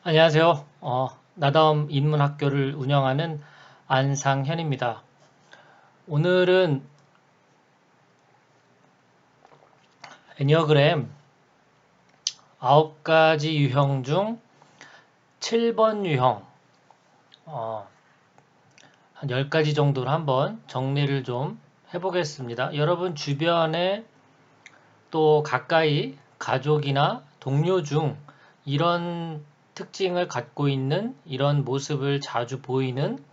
안녕하세요. 나다움 인문학교를 운영하는 안상현입니다. 오늘은 애니어그램 9가지 유형 중 7번 유형, 한 10가지 정도를 한번 정리를 좀 해보겠습니다. 여러분 주변에 또 가까이 가족이나 동료 중 이런 특징을 갖고 있는 이런 모습을 자주 보이는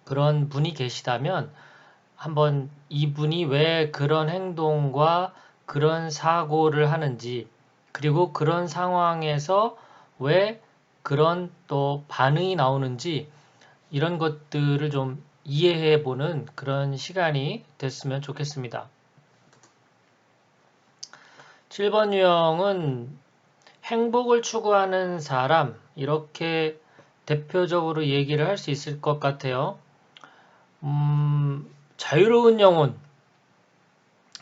그런 분이 계시다면 한번 이분이 왜 그런 행동과 그런 사고를 하는지, 그리고 그런 상황에서 왜 그런 또 반응이 나오는지, 이런 것들을 좀 이해해 보는 그런 시간이 됐으면 좋겠습니다. 7번 유형은 행복을 추구하는 사람, 이렇게 대표적으로 얘기를 할 수 있을 것 같아요. 자유로운 영혼,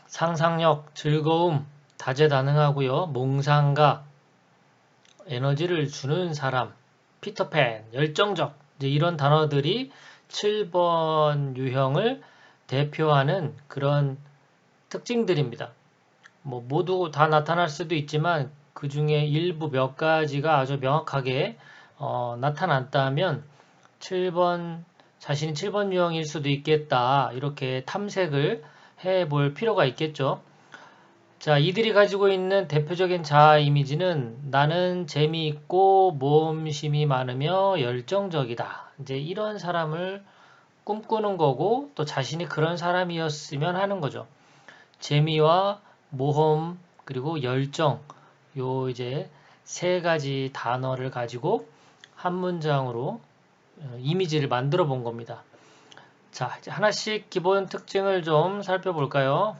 상상력, 즐거움, 다재다능하고요. 몽상가, 에너지를 주는 사람, 피터팬, 열정적, 이제 이런 단어들이 7번 유형을 대표하는 그런 특징들입니다. 뭐 모두 다 나타날 수도 있지만 그 중에 일부 몇 가지가 아주 명확하게 나타났다면 7번 자신이 7번 유형일 수도 있겠다. 이렇게 탐색을 해볼 필요가 있겠죠. 자, 이들이 가지고 있는 대표적인 자아 이미지는 나는 재미있고 모험심이 많으며 열정적이다. 이제 이런 사람을 꿈꾸는 거고 또 자신이 그런 사람이었으면 하는 거죠. 재미와 모험 그리고 열정 요 이제 세 가지 단어를 가지고 한 문장으로 이미지를 만들어 본 겁니다. 자, 이제 하나씩 기본 특징을 좀 살펴볼까요?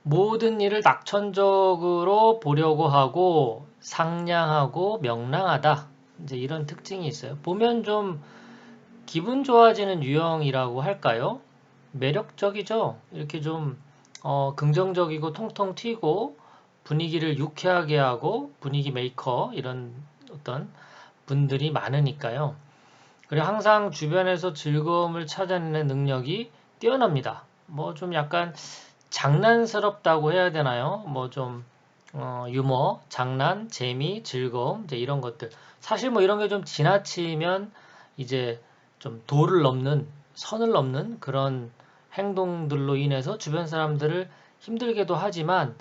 모든 일을 낙천적으로 보려고 하고 상냥하고 명랑하다. 이제 이런 특징이 있어요. 보면 좀 기분 좋아지는 유형이라고 할까요? 매력적이죠? 이렇게 좀 긍정적이고 통통 튀고 분위기를 유쾌하게 하고 분위기 메이커 이런 어떤 분들이 많으니까요. 그리고 항상 주변에서 즐거움을 찾아내는 능력이 뛰어납니다. 뭐 좀 약간 장난스럽다고 해야 되나요? 뭐 좀 유머, 장난, 재미, 즐거움 이제 이런 것들. 사실 뭐 이런 게 좀 지나치면 이제 좀 도를 넘는 선을 넘는 그런 행동들로 인해서 주변 사람들을 힘들게도 하지만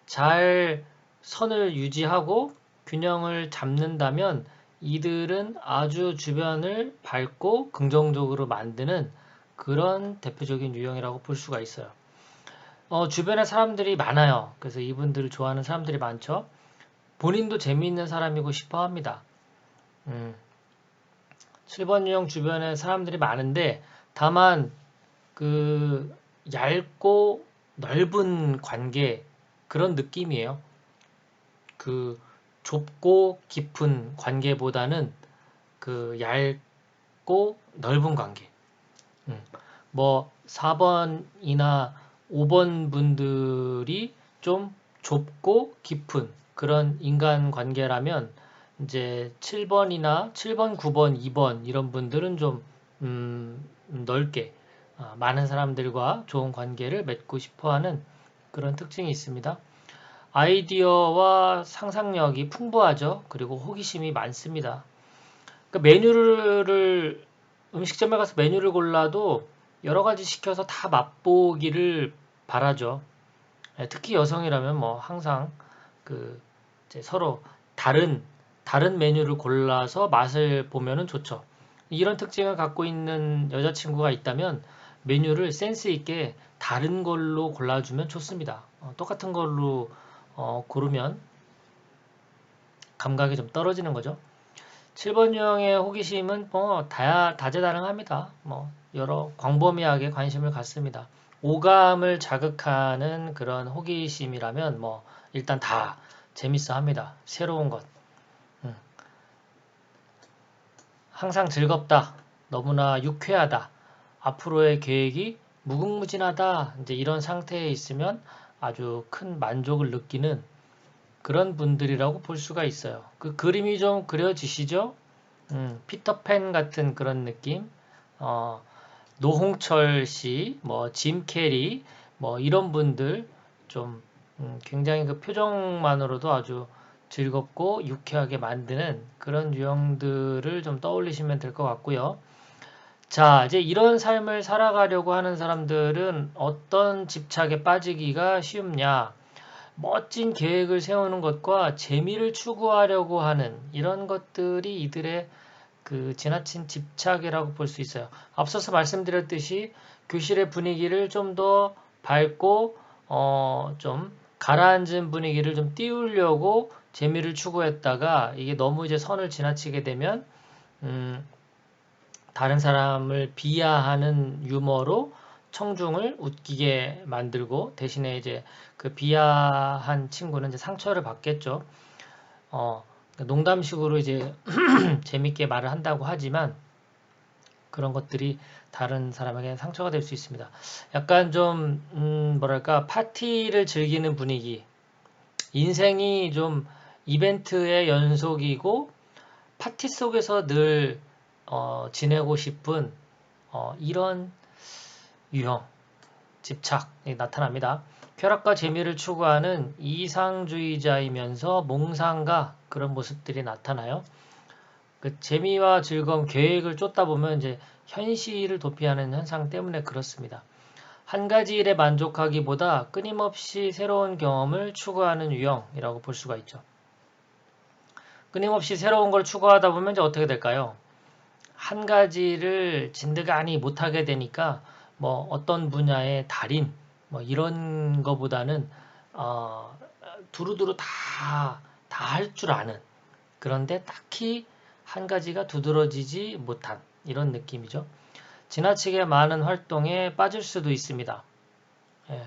잘 선을 유지하고 균형을 잡는다면 이들은 아주 주변을 밝고 긍정적으로 만드는 그런 대표적인 유형이라고 볼 수가 있어요. 주변에 사람들이 많아요. 그래서 이분들을 좋아하는 사람들이 많죠. 본인도 재미있는 사람이고 싶어 합니다. 7번 유형 주변에 사람들이 많은데, 다만, 그, 얇고 넓은 관계, 그런 느낌이에요. 그, 좁고 깊은 관계보다는 그, 얇고 넓은 관계. 음. 뭐 4번이나 5번 분들이 좀 좁고 깊은 그런 인간 관계라면 이제 7번이나 7번, 9번, 2번 이런 분들은 좀 넓게 많은 사람들과 좋은 관계를 맺고 싶어하는 그런 특징이 있습니다. 아이디어와 상상력이 풍부하죠. 그리고 호기심이 많습니다. 그 메뉴를 음식점에 가서 메뉴를 골라도 여러 가지 시켜서 다 맛보기를 바라죠. 예, 특히 여성이라면 뭐 항상 그 이제 서로 다른 메뉴를 골라서 맛을 보면은 좋죠. 이런 특징을 갖고 있는 여자친구가 있다면 메뉴를 센스 있게 다른 걸로 골라주면 좋습니다. 똑같은 걸로 고르면 감각이 좀 떨어지는 거죠. 7번 유형의 호기심은 뭐 다재다능합니다. 뭐 여러 광범위하게 관심을 갖습니다. 오감을 자극하는 그런 호기심이라면 뭐 일단 다 재밌어 합니다. 새로운 것. 음. 항상 즐겁다. 너무나 유쾌하다. 앞으로의 계획이 무궁무진하다. 이제 이런 상태에 있으면 아주 큰 만족을 느끼는 그런 분들이라고 볼 수가 있어요. 그 그림이 좀 그려지시죠? 피터팬 같은 그런 느낌. 노홍철 씨, 뭐 짐 캐리, 뭐 이런 분들 좀 굉장히 그 표정만으로도 아주 즐겁고 유쾌하게 만드는 그런 유형들을 좀 떠올리시면 될 것 같고요. 자, 이제 이런 삶을 살아가려고 하는 사람들은 어떤 집착에 빠지기가 쉽냐? 멋진 계획을 세우는 것과 재미를 추구하려고 하는 이런 것들이 이들의 그 지나친 집착이라고 볼 수 있어요. 앞서서 말씀드렸듯이 교실의 분위기를 좀 더 밝고 좀 가라앉은 분위기를 좀 띄우려고 재미를 추구했다가 이게 너무 이제 선을 지나치게 되면 다른 사람을 비하하는 유머로 청중을 웃기게 만들고 대신에 이제 그 비하한 친구는 이제 상처를 받겠죠. 농담식으로 이제 재밌게 말을 한다고 하지만 그런 것들이 다른 사람에게 상처가 될 수 있습니다. 약간 좀 뭐랄까 파티를 즐기는 분위기, 인생이 좀 이벤트의 연속이고 파티 속에서 늘 지내고 싶은 이런 유형, 집착이 나타납니다. 쾌락과 재미를 추구하는 이상주의자이면서 몽상가 그런 모습들이 나타나요. 그 재미와 즐거움, 계획을 쫓다 보면 이제 현실을 도피하는 현상 때문에 그렇습니다. 한 가지 일에 만족하기보다 끊임없이 새로운 경험을 추구하는 유형이라고 볼 수가 있죠. 끊임없이 새로운 걸 추구하다 보면 이제 어떻게 될까요? 한 가지를 진드간이 못하게 되니까 뭐 어떤 분야의 달인 뭐 이런 거보다는 두루두루 다 할 줄 아는 그런데 딱히 한 가지가 두드러지지 못한 이런 느낌이죠. 지나치게 많은 활동에 빠질 수도 있습니다.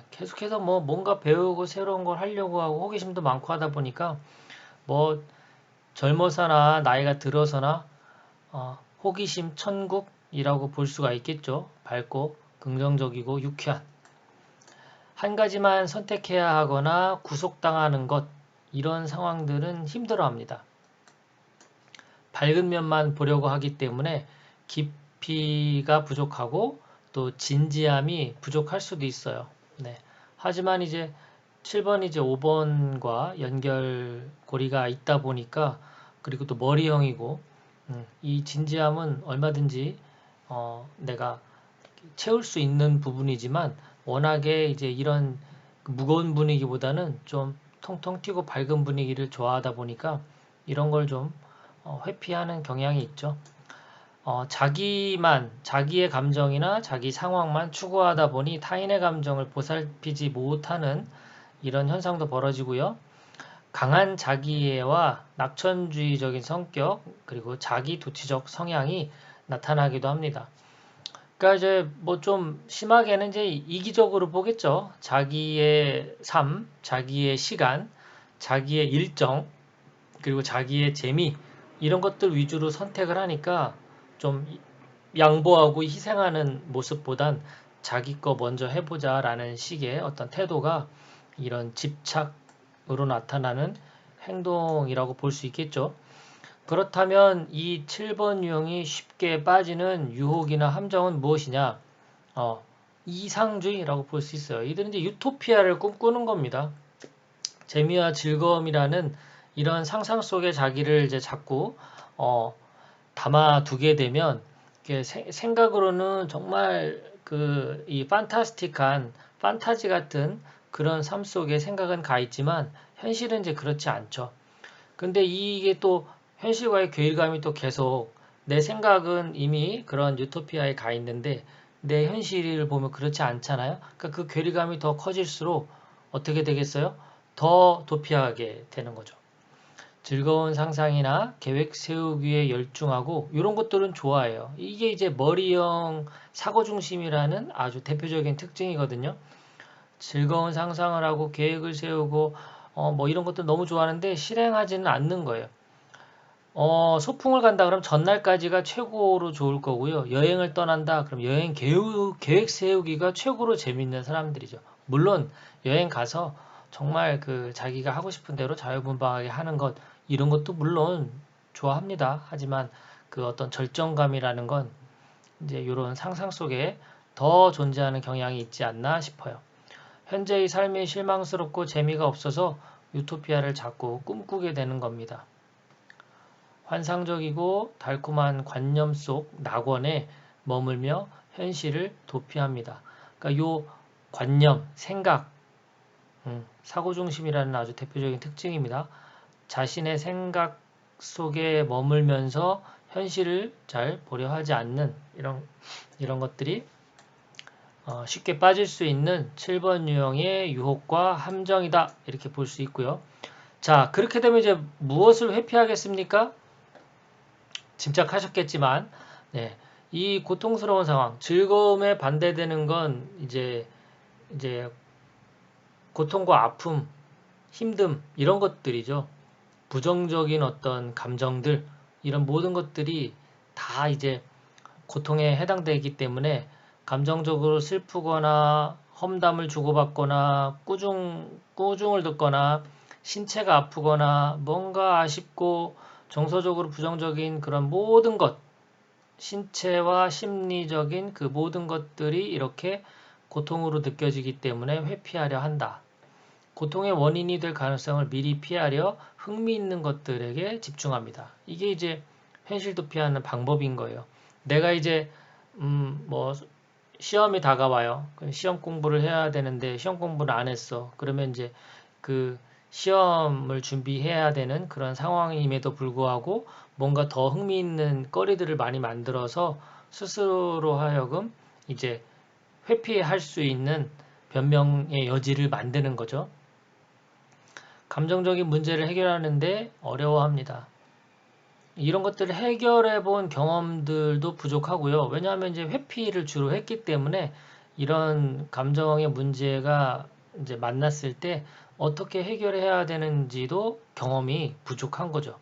계속해서 뭐 뭔가 배우고 새로운 걸 하려고 하고 호기심도 많고 하다 보니까 뭐 젊어서나 나이가 들어서나 호기심 천국이라고 볼 수가 있겠죠. 밝고 긍정적이고 유쾌한 한 가지만 선택해야 하거나 구속당하는 것 이런 상황들은 힘들어합니다. 밝은 면만 보려고 하기 때문에 깊이가 부족하고 또 진지함이 부족할 수도 있어요. 네. 하지만 이제 7번 이제 5번과 연결고리가 있다 보니까 그리고 또 머리형이고 이 진지함은 얼마든지 내가 채울 수 있는 부분이지만 워낙에 이제 이런 무거운 분위기보다는 좀 통통 튀고 밝은 분위기를 좋아하다 보니까 이런 걸 좀 회피하는 경향이 있죠. 자기의 감정이나 자기 상황만 추구하다 보니 타인의 감정을 보살피지 못하는 이런 현상도 벌어지고요. 강한 자기애와 낙천주의적인 성격, 그리고 자기도취적 성향이 나타나기도 합니다. 그러니까 이제 뭐 좀 심하게는 이제 이기적으로 보겠죠. 자기의 삶, 자기의 시간, 자기의 일정, 그리고 자기의 재미 이런 것들 위주로 선택을 하니까 좀 양보하고 희생하는 모습보단 자기 거 먼저 해보자라는 식의 어떤 태도가 이런 집착으로 나타나는 행동이라고 볼 수 있겠죠. 그렇다면 이 7번 유형이 쉽게 빠지는 유혹이나 함정은 무엇이냐? 이상주의라고 볼 수 있어요. 이들은 이제 유토피아를 꿈꾸는 겁니다. 재미와 즐거움이라는 이런 상상 속의 자기를 이제 자꾸 담아두게 되면 생각으로는 정말 그 이 판타스틱한 판타지 같은 그런 삶 속에 생각은 가 있지만 현실은 이제 그렇지 않죠. 근데 이게 또 현실과의 괴리감이 또 계속 내 생각은 이미 그런 유토피아에 가 있는데 내 현실을 보면 그렇지 않잖아요. 그러니까 그 괴리감이 더 커질수록 어떻게 되겠어요? 더 도피하게 되는 거죠. 즐거운 상상이나 계획 세우기에 열중하고 이런 것들은 좋아해요. 이게 이제 머리형 사고중심이라는 아주 대표적인 특징이거든요. 즐거운 상상을 하고 계획을 세우고 뭐 이런 것도 너무 좋아하는데 실행하지는 않는 거예요. 소풍을 간다 그러면 전날까지가 최고로 좋을 거고요. 여행을 떠난다 그럼 계획 세우기가 최고로 재밌는 사람들이죠. 물론 여행 가서 정말 그 자기가 하고 싶은 대로 자유분방하게 하는 것 이런 것도 물론 좋아합니다. 하지만 그 어떤 절정감이라는 건 이제 이런 상상 속에 더 존재하는 경향이 있지 않나 싶어요. 현재의 삶이 실망스럽고 재미가 없어서 유토피아를 자꾸 꿈꾸게 되는 겁니다. 환상적이고 달콤한 관념 속 낙원에 머물며 현실을 도피합니다. 그러니까 요 관념, 생각, 사고중심이라는 아주 대표적인 특징입니다. 자신의 생각 속에 머물면서 현실을 잘 보려 하지 않는 이런 것들이 쉽게 빠질 수 있는 7번 유형의 유혹과 함정이다. 이렇게 볼 수 있고요. 자, 그렇게 되면 이제 무엇을 회피하겠습니까? 짐작하셨겠지만, 네, 이 고통스러운 상황, 즐거움에 반대되는 건 이제 고통과 아픔, 힘듦 이런 것들이죠. 부정적인 어떤 감정들 이런 모든 것들이 다 이제 고통에 해당되기 때문에 감정적으로 슬프거나 험담을 주고받거나 꾸중을 듣거나 신체가 아프거나 뭔가 아쉽고 정서적으로 부정적인 그런 모든 것, 신체와 심리적인 그 모든 것들이 이렇게 고통으로 느껴지기 때문에 회피하려 한다. 고통의 원인이 될 가능성을 미리 피하려 흥미있는 것들에게 집중합니다. 이게 이제 현실 도피하는 방법인 거예요. 내가 이제 뭐 시험이 다가와요. 시험 공부를 해야 되는데 시험 공부를 안 했어. 그러면 이제 그 시험을 준비해야 되는 그런 상황임에도 불구하고 뭔가 더 흥미있는 거리들을 많이 만들어서 스스로 하여금 이제 회피할 수 있는 변명의 여지를 만드는 거죠. 감정적인 문제를 해결하는데 어려워합니다. 이런 것들을 해결해 본 경험들도 부족하고요. 왜냐하면 이제 회피를 주로 했기 때문에 이런 감정의 문제가 이제 만났을 때 어떻게 해결해야 되는지도 경험이 부족한 거죠.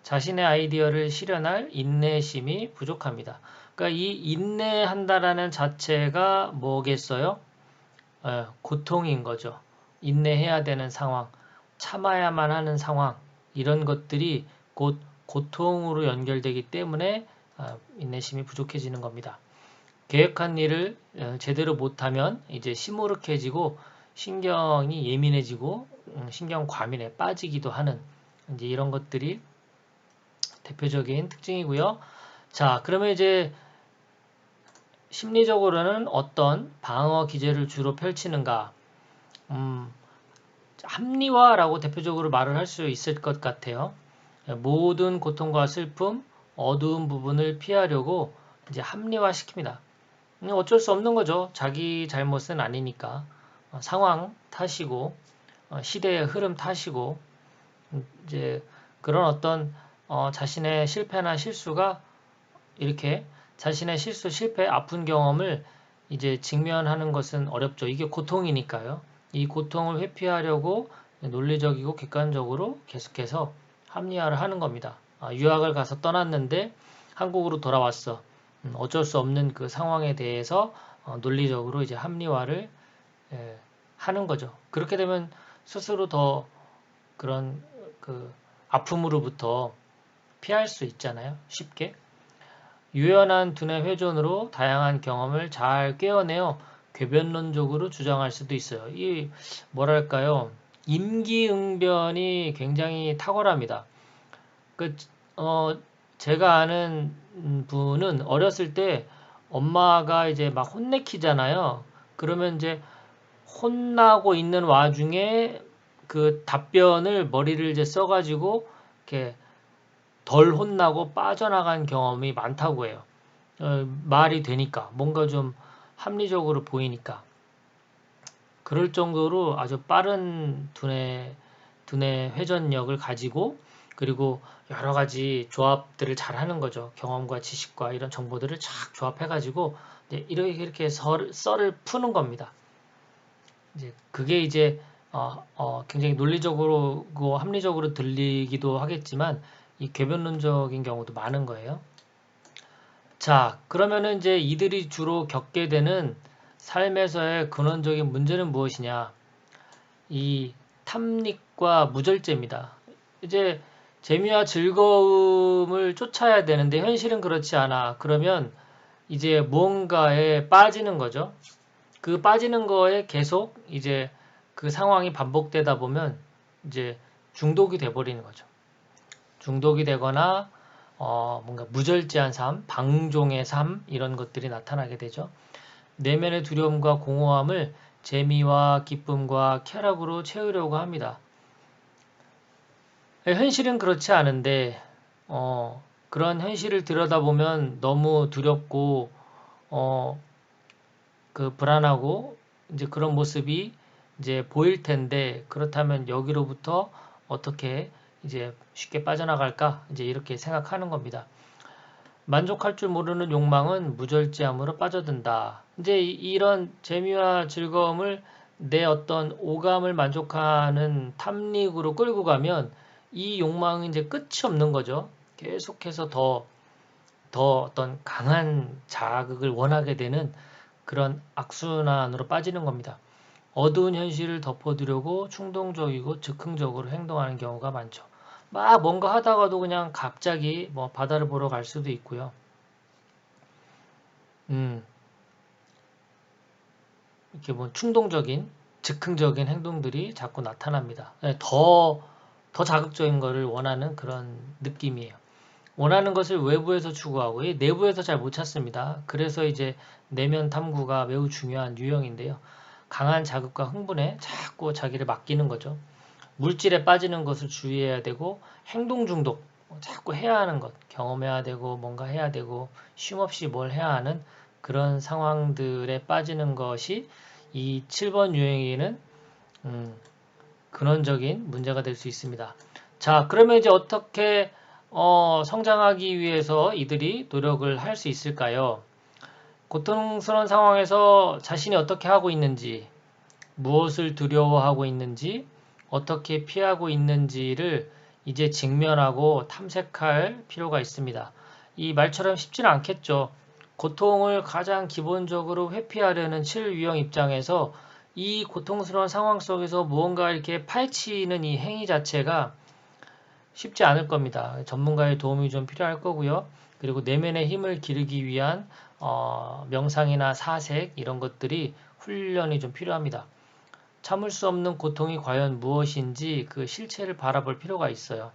자신의 아이디어를 실현할 인내심이 부족합니다. 그러니까 이 인내한다라는 자체가 뭐겠어요? 고통인 거죠. 인내해야 되는 상황, 참아야만 하는 상황, 이런 것들이 곧 고통으로 연결되기 때문에 인내심이 부족해지는 겁니다. 계획한 일을 제대로 못하면 이제 시무룩해지고 신경이 예민해지고 신경 과민에 빠지기도 하는 이제 이런 것들이 대표적인 특징이고요. 자, 그러면 이제 심리적으로는 어떤 방어 기제를 주로 펼치는가? 합리화라고 대표적으로 말을 할 수 있을 것 같아요. 모든 고통과 슬픔, 어두운 부분을 피하려고 이제 합리화시킵니다. 어쩔 수 없는 거죠. 자기 잘못은 아니니까. 상황 탓이고, 시대의 흐름 탓이고, 이제 그런 어떤 자신의 실패나 실수가 이렇게 자신의 실수, 실패, 아픈 경험을 이제 직면하는 것은 어렵죠. 이게 고통이니까요. 이 고통을 회피하려고 논리적이고 객관적으로 계속해서 합리화를 하는 겁니다. 유학을 가서 떠났는데 한국으로 돌아왔어. 어쩔 수 없는 그 상황에 대해서 논리적으로 이제 합리화를 하는 거죠. 그렇게 되면 스스로 더 그런 그 아픔으로부터 피할 수 있잖아요. 쉽게. 유연한 두뇌 회전으로 다양한 경험을 잘 꿰어내어 궤변론적으로 주장할 수도 있어요. 이 뭐랄까요? 임기응변이 굉장히 탁월합니다. 그, 제가 아는 분은 어렸을 때 엄마가 이제 막 혼내키잖아요. 그러면 이제 혼나고 있는 와중에 그 답변을 머리를 이제 써가지고 이렇게 덜 혼나고 빠져나간 경험이 많다고 해요. 말이 되니까 뭔가 좀 합리적으로 보이니까 그럴 정도로 아주 빠른 두뇌 회전력을 가지고 그리고 여러 가지 조합들을 잘 하는 거죠. 경험과 지식과 이런 정보들을 쫙 조합해가지고 이렇게 썰을 푸는 겁니다. 이제 그게 이제 굉장히 논리적으로 합리적으로 들리기도 하겠지만 이 궤변론적인 경우도 많은 거예요. 자, 그러면은 이제 이들이 주로 겪게 되는 삶에서의 근원적인 문제는 무엇이냐? 이 탐닉과 무절제입니다. 이제 재미와 즐거움을 쫓아야 되는데 현실은 그렇지 않아. 그러면 이제 무언가에 빠지는 거죠. 그 빠지는 거에 계속 이제 그 상황이 반복되다 보면 이제 중독이 돼버리는 거죠. 중독이 되거나 뭔가 무절제한 삶, 방종의 삶 이런 것들이 나타나게 되죠. 내면의 두려움과 공허함을 재미와 기쁨과 쾌락으로 채우려고 합니다. 현실은 그렇지 않은데 그런 현실을 들여다보면 너무 두렵고 그 불안하고 이제 그런 모습이 이제 보일 텐데 그렇다면 여기로부터 어떻게 이제 쉽게 빠져나갈까 이제 이렇게 생각하는 겁니다. 만족할 줄 모르는 욕망은 무절제함으로 빠져든다. 이제 이런 재미와 즐거움을 내 어떤 오감을 만족하는 탐닉으로 끌고 가면 이 욕망은 이제 끝이 없는 거죠. 계속해서 더 어떤 강한 자극을 원하게 되는 그런 악순환으로 빠지는 겁니다. 어두운 현실을 덮어두려고 충동적이고 즉흥적으로 행동하는 경우가 많죠. 막 뭔가 하다가도 그냥 갑자기 뭐 바다를 보러 갈 수도 있고요. 이렇게 뭐 충동적인, 즉흥적인 행동들이 자꾸 나타납니다. 더 자극적인 거를 원하는 그런 느낌이에요. 원하는 것을 외부에서 추구하고 내부에서 잘 못 찾습니다. 그래서 이제 내면 탐구가 매우 중요한 유형인데요. 강한 자극과 흥분에 자꾸 자기를 맡기는 거죠. 물질에 빠지는 것을 주의해야 되고 행동 중독, 자꾸 해야 하는 것, 경험해야 되고 뭔가 해야 되고 쉼없이 뭘 해야 하는 그런 상황들에 빠지는 것이 이 7번 유형에는 근원적인 문제가 될 수 있습니다. 자, 그러면 이제 어떻게 성장하기 위해서 이들이 노력을 할 수 있을까요? 고통스러운 상황에서 자신이 어떻게 하고 있는지, 무엇을 두려워하고 있는지, 어떻게 피하고 있는지를 이제 직면하고 탐색할 필요가 있습니다. 이 말처럼 쉽지는 않겠죠. 고통을 가장 기본적으로 회피하려는 7유형 입장에서 이 고통스러운 상황 속에서 무언가 이렇게 파헤치는 이 행위 자체가 쉽지 않을 겁니다. 전문가의 도움이 좀 필요할 거고요. 그리고 내면의 힘을 기르기 위한 명상이나 사색 이런 것들이 훈련이 좀 필요합니다. 참을 수 없는 고통이 과연 무엇인지 그 실체를 바라볼 필요가 있어요.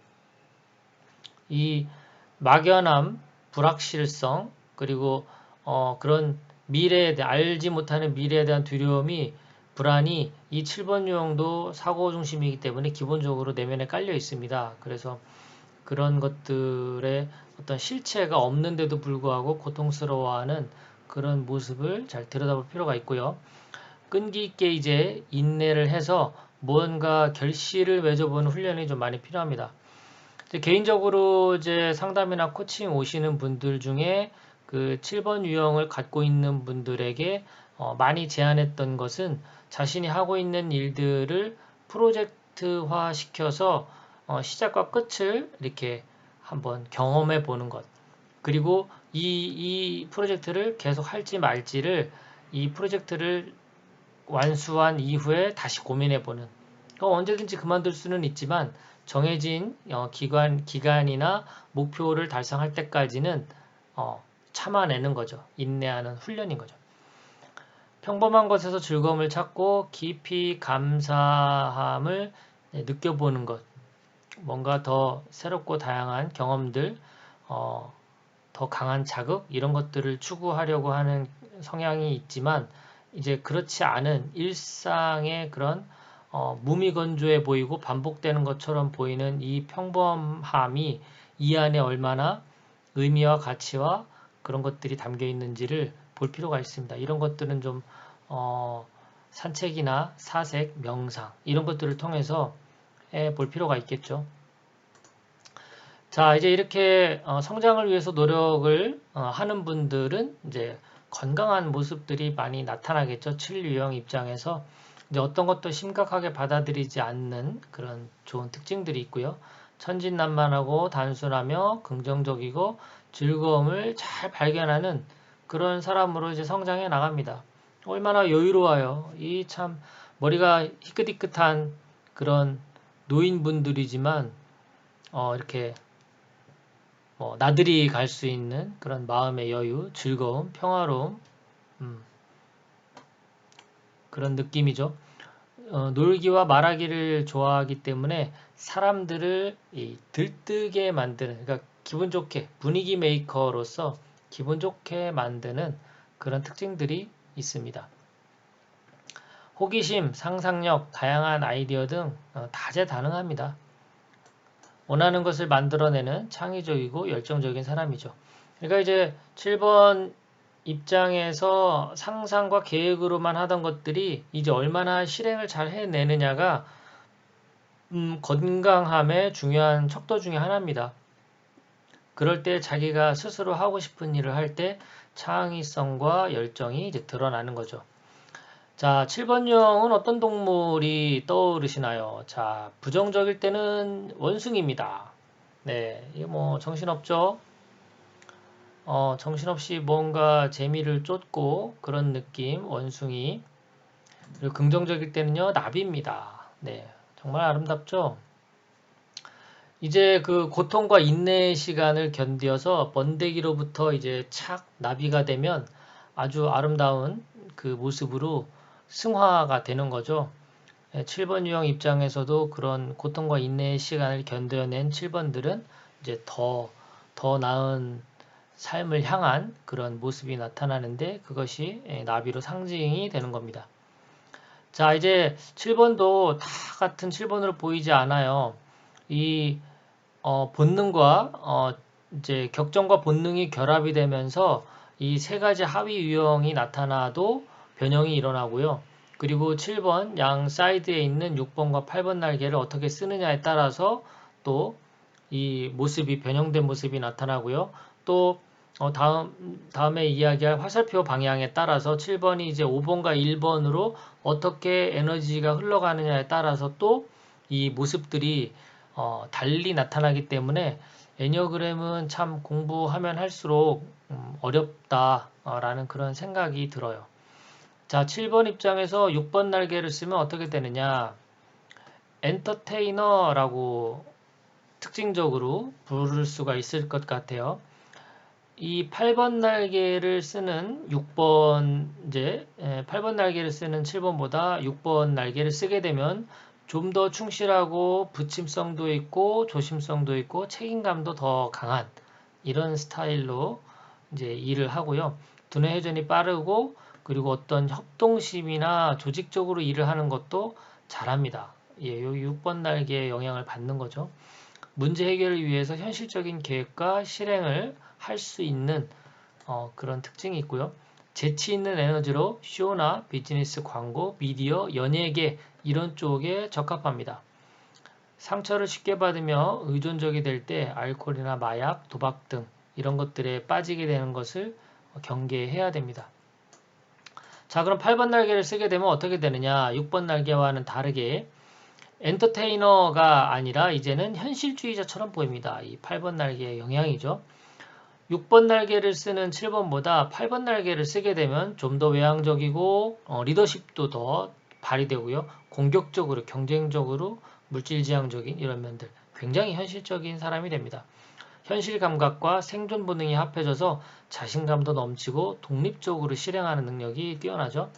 이 막연함, 불확실성, 그리고 그런 미래에 대한 알지 못하는 미래에 대한 두려움이 불안이 이 7번 유형도 사고 중심이기 때문에 기본적으로 내면에 깔려 있습니다. 그래서 그런 것들의 어떤 실체가 없는데도 불구하고 고통스러워하는 그런 모습을 잘 들여다볼 필요가 있고요. 끈기 있게 이제 인내를 해서 뭔가 결실을 맺어보는 훈련이 좀 많이 필요합니다. 개인적으로 이제 상담이나 코칭 오시는 분들 중에 그 7번 유형을 갖고 있는 분들에게 많이 제안했던 것은 자신이 하고 있는 일들을 프로젝트화 시켜서 시작과 끝을 이렇게 한번 경험해 보는 것. 그리고 이 프로젝트를 계속 할지 말지를 이 프로젝트를 완수한 이후에 다시 고민해 보는. 언제든지 그만둘 수는 있지만 정해진 기간이나 목표를 달성할 때까지는 참아내는 거죠. 인내하는 훈련인 거죠. 평범한 것에서 즐거움을 찾고 깊이 감사함을 느껴보는 것. 뭔가 더 새롭고 다양한 경험들, 더 강한 자극 이런 것들을 추구하려고 하는 성향이 있지만 이제 그렇지 않은 일상의 그런 무미건조해 보이고 반복되는 것처럼 보이는 이 평범함이 이 안에 얼마나 의미와 가치와 그런 것들이 담겨 있는지를 볼 필요가 있습니다. 이런 것들은 좀 산책이나 사색, 명상 이런 것들을 통해서 볼 필요가 있겠죠. 자, 이제 이렇게 성장을 위해서 노력을 하는 분들은 이제 건강한 모습들이 많이 나타나겠죠. 7유형 입장에서 이제 어떤 것도 심각하게 받아들이지 않는 그런 좋은 특징들이 있고요. 천진난만하고 단순하며 긍정적이고 즐거움을 잘 발견하는 그런 사람으로 이제 성장해 나갑니다. 얼마나 여유로워요. 이 참 머리가 희끗희끗한 그런 노인분들이지만 이렇게 나들이 갈 수 있는 그런 마음의 여유, 즐거움, 평화로움, 그런 느낌이죠. 놀기와 말하기를 좋아하기 때문에 사람들을 들뜨게 만드는, 그러니까 기분 좋게, 분위기 메이커로서 기분 좋게 만드는 그런 특징들이 있습니다. 호기심, 상상력, 다양한 아이디어 등 다재다능합니다. 원하는 것을 만들어내는 창의적이고 열정적인 사람이죠. 그러니까 이제 7번 입장에서 상상과 계획으로만 하던 것들이 이제 얼마나 실행을 잘 해내느냐가 건강함의 중요한 척도 중에 하나입니다. 그럴 때 자기가 스스로 하고 싶은 일을 할 때 창의성과 열정이 이제 드러나는 거죠. 자, 7번 유형은 어떤 동물이 떠오르시나요? 자, 부정적일 때는 원숭이입니다. 네, 이게 뭐 정신없죠? 정신없이 뭔가 재미를 쫓고 그런 느낌, 원숭이. 그리고 긍정적일 때는요, 나비입니다. 네, 정말 아름답죠? 이제 그 고통과 인내의 시간을 견디어서 번데기로부터 이제 착 나비가 되면 아주 아름다운 그 모습으로 승화가 되는 거죠. 7번 유형 입장에서도 그런 고통과 인내의 시간을 견뎌낸 7번들은 이제 더 나은 삶을 향한 그런 모습이 나타나는데 그것이 나비로 상징이 되는 겁니다. 자, 이제 7번도 다 같은 7번으로 보이지 않아요. 이 본능과 이제 격정과 본능이 결합이 되면서 이 세 가지 하위 유형이 나타나도 변형이 일어나고요. 그리고 7번 양 사이드에 있는 6번과 8번 날개를 어떻게 쓰느냐에 따라서 또 이 모습이 변형된 모습이 나타나고요. 또 다음에 이야기할 화살표 방향에 따라서 7번이 이제 5번과 1번으로 어떻게 에너지가 흘러가느냐에 따라서 또 이 모습들이 달리 나타나기 때문에 애니어그램은 참 공부하면 할수록 어렵다라는 그런 생각이 들어요. 자, 7번 입장에서 6번 날개를 쓰면 어떻게 되느냐? 엔터테이너라고 특징적으로 부를 수가 있을 것 같아요. 이 8번 날개를 쓰는 6번, 이제 8번 날개를 쓰는 7번보다 6번 날개를 쓰게 되면 좀 더 충실하고 부침성도 있고 조심성도 있고 책임감도 더 강한 이런 스타일로 이제 일을 하고요. 두뇌 회전이 빠르고 그리고 어떤 협동심이나 조직적으로 일을 하는 것도 잘합니다. 예, 요 6번 날개의 영향을 받는 거죠. 문제 해결을 위해서 현실적인 계획과 실행을 할 수 있는 그런 특징이 있고요. 재치 있는 에너지로 쇼나 비즈니스 광고, 미디어, 연예계 이런 쪽에 적합합니다. 상처를 쉽게 받으며 의존적이 될 때 알코올이나 마약, 도박 등 이런 것들에 빠지게 되는 것을 경계해야 됩니다. 자, 그럼 8번 날개를 쓰게 되면 어떻게 되느냐? 6번 날개와는 다르게 엔터테이너가 아니라 이제는 현실주의자처럼 보입니다. 이 8번 날개의 영향이죠. 6번 날개를 쓰는 7번보다 8번 날개를 쓰게 되면 좀 더 외향적이고 리더십도 더 발휘되고요. 공격적으로 경쟁적으로 물질지향적인 이런 면들 굉장히 현실적인 사람이 됩니다. 현실 감각과 생존 본능이 합해져서 자신감도 넘치고 독립적으로 실행하는 능력이 뛰어나죠.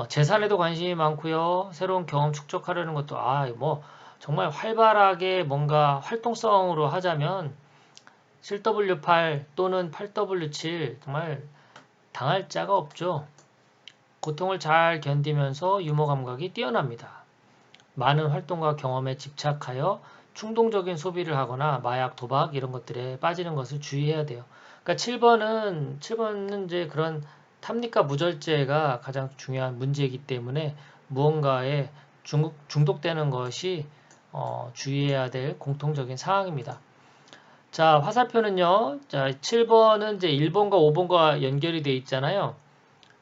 재산에도 관심이 많고요. 새로운 경험 축적하려는 것도 뭐 정말 활발하게 뭔가 활동성으로 하자면 7W8 또는 8W7 정말 당할 자가 없죠. 고통을 잘 견디면서 유머 감각이 뛰어납니다. 많은 활동과 경험에 집착하여 충동적인 소비를 하거나 마약, 도박 이런 것들에 빠지는 것을 주의해야 돼요. 그러니까 7번은 이제 그런 탐닉과 무절제가 가장 중요한 문제이기 때문에 무언가에 중독되는 것이 주의해야 될 공통적인 상황입니다. 자, 화살표는요. 자, 7번은 이제 1번과 5번과 연결이 되어 있잖아요.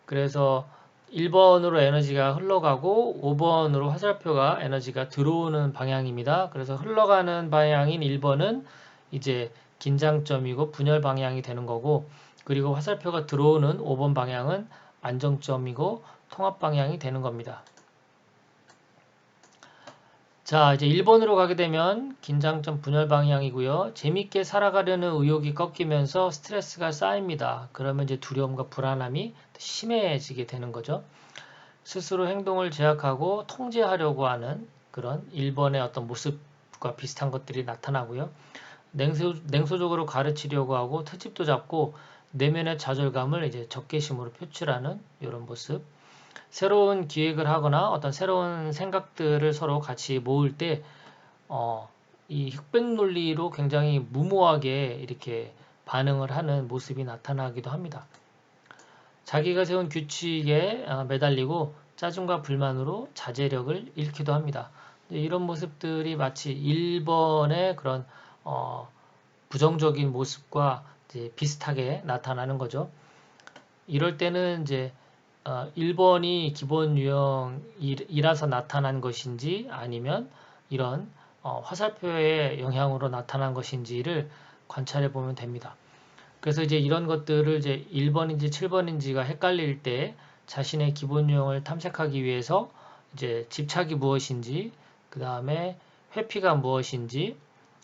그래서 1번으로 에너지가 흘러가고 5번으로 화살표가 에너지가 들어오는 방향입니다. 그래서 흘러가는 방향인 1번은 이제 긴장점이고 분열 방향이 되는 거고 그리고 화살표가 들어오는 5번 방향은 안정점이고 통합 방향이 되는 겁니다. 자, 이제 1번으로 가게 되면 긴장점 분열 방향이고요. 재밌게 살아가려는 의욕이 꺾이면서 스트레스가 쌓입니다. 그러면 이제 두려움과 불안함이 심해지게 되는 거죠. 스스로 행동을 제약하고 통제하려고 하는 그런 1번의 어떤 모습과 비슷한 것들이 나타나고요. 냉소적으로 가르치려고 하고 트집도 잡고 내면의 좌절감을 이제 적개심으로 표출하는 이런 모습. 새로운 기획을 하거나 어떤 새로운 생각들을 서로 같이 모을 때, 이 흑백 논리로 굉장히 무모하게 이렇게 반응을 하는 모습이 나타나기도 합니다. 자기가 세운 규칙에 매달리고 짜증과 불만으로 자제력을 잃기도 합니다. 이런 모습들이 마치 1번의 그런 부정적인 모습과 이제 비슷하게 나타나는 거죠. 이럴 때는 이제 1번이 기본 유형이라서 나타난 것인지 아니면 이런 화살표의 영향으로 나타난 것인지를 관찰해 보면 됩니다. 그래서 이제 이런 것들을 이제 1번인지 7번인지가 헷갈릴 때 자신의 기본 유형을 탐색하기 위해서 이제 집착이 무엇인지, 그 다음에 회피가 무엇인지,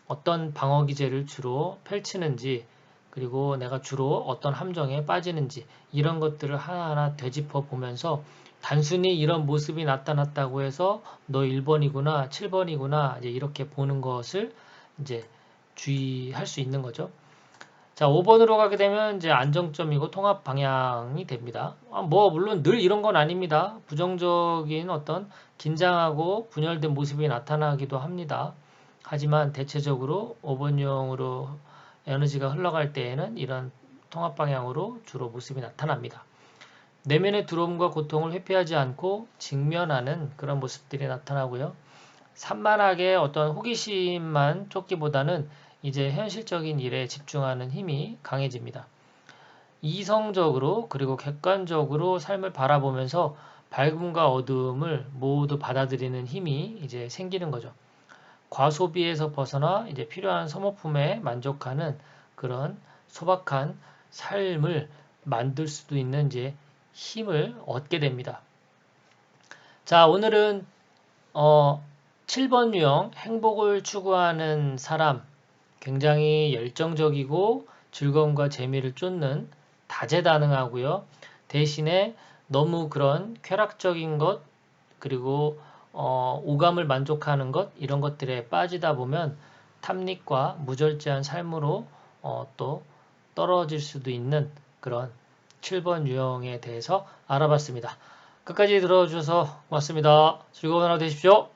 어떤 방어 기제를 주로 펼치는지, 그리고 내가 주로 어떤 함정에 빠지는지 이런 것들을 하나하나 되짚어 보면서 단순히 이런 모습이 나타났다고 해서 너 1번이구나, 7번이구나 이제 이렇게 보는 것을 이제 주의할 수 있는 거죠. 자, 5번으로 가게 되면 이제 안정점이고 통합 방향이 됩니다. 물론 늘 이런 건 아닙니다. 부정적인 어떤 긴장하고 분열된 모습이 나타나기도 합니다. 하지만 대체적으로 5번용으로 에너지가 흘러갈 때에는 이런 통합 방향으로 주로 모습이 나타납니다. 내면의 두려움과 고통을 회피하지 않고 직면하는 그런 모습들이 나타나고요. 산만하게 어떤 호기심만 쫓기보다는 이제 현실적인 일에 집중하는 힘이 강해집니다. 이성적으로 그리고 객관적으로 삶을 바라보면서 밝음과 어두움을 모두 받아들이는 힘이 이제 생기는 거죠. 과소비에서 벗어나 이제 필요한 소모품에 만족하는 그런 소박한 삶을 만들 수도 있는 이제 힘을 얻게 됩니다. 자, 오늘은 7번 유형 행복을 추구하는 사람, 굉장히 열정적이고 즐거움과 재미를 쫓는 다재다능하고요. 대신에 너무 그런 쾌락적인 것 그리고 오감을 만족하는 것 이런 것들에 빠지다 보면 탐닉과 무절제한 삶으로 또 떨어질 수도 있는 그런 7번 유형에 대해서 알아봤습니다. 끝까지 들어주셔서 고맙습니다. 즐거운 하루 되십시오.